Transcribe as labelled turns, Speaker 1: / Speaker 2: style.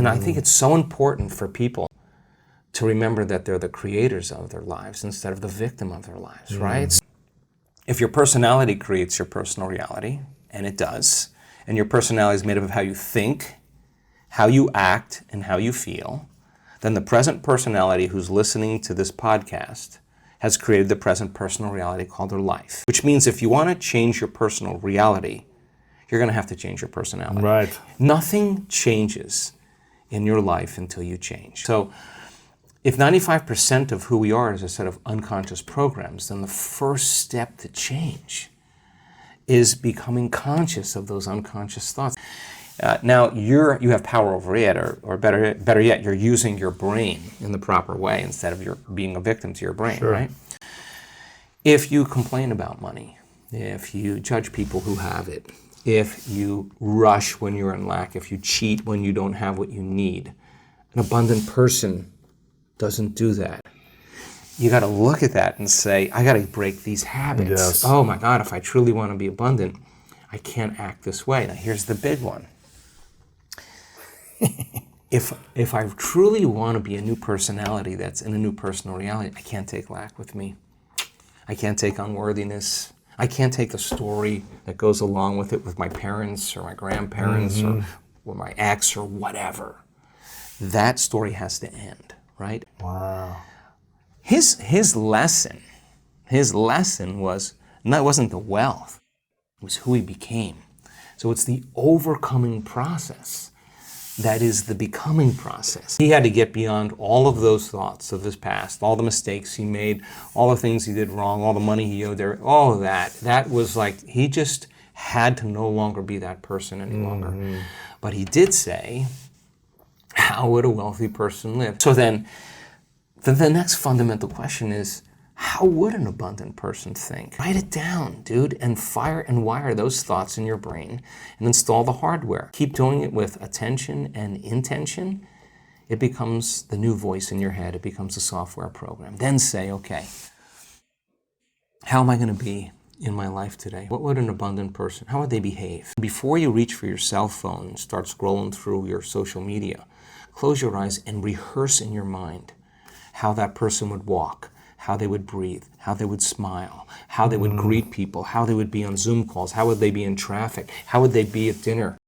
Speaker 1: And I think it's so important for people to remember that they're the creators of their lives instead of the victim of their lives, right? If your personality creates your personal reality, and it does, and your personality is made up of how you think, how you act, and how you feel, then the present personality who's listening to this podcast has created the present personal reality called their life. Which means if you want to change your personal reality, you're going to have to change your personality.
Speaker 2: Right.
Speaker 1: Nothing changes in your life until you change. So if 95% of who we are is a set of unconscious programs, then the first step to change is becoming conscious of those unconscious thoughts. Now you have power over it, or better yet, you're using your brain in the proper way instead of being a victim to your brain, right? If you complain about money, if you judge people who have it, if you rush when you're in lack, if you cheat when you don't have what you need, an abundant person doesn't do that. You got to look at that and say, I got to break these habits.
Speaker 2: Yes.
Speaker 1: Oh my God, if I truly want to be abundant, I can't act this way. Now here's the big one. If I truly want to be a new personality that's in a new personal reality, I can't take lack with me. I can't take unworthiness. I can't take the story that goes along with it with my parents or my grandparents or my ex or whatever. That story has to end, right?
Speaker 2: Wow.
Speaker 1: His lesson wasn't the wealth, it was who he became. So it's the overcoming process that is the becoming process. He had to get beyond all of those thoughts of his past, all the mistakes he made, all the things he did wrong, all the money he owed there, all of that. That was like, he just had to no longer be that person any longer. But he did say, how would a wealthy person live? So then, the next fundamental question is, how would an abundant person think? Write it down, dude, and fire and wire those thoughts in your brain and install the hardware. Keep doing it with attention and intention. It becomes the new voice in your head. It becomes a software program. Then say, okay, how am I going to be in my life today? What would an abundant person, how would they behave? Before you reach for your cell phone and start scrolling through your social media, close your eyes and rehearse in your mind how that person would walk, how they would breathe, how they would smile, how they would greet people, how they would be on Zoom calls, how would they be in traffic, how would they be at dinner.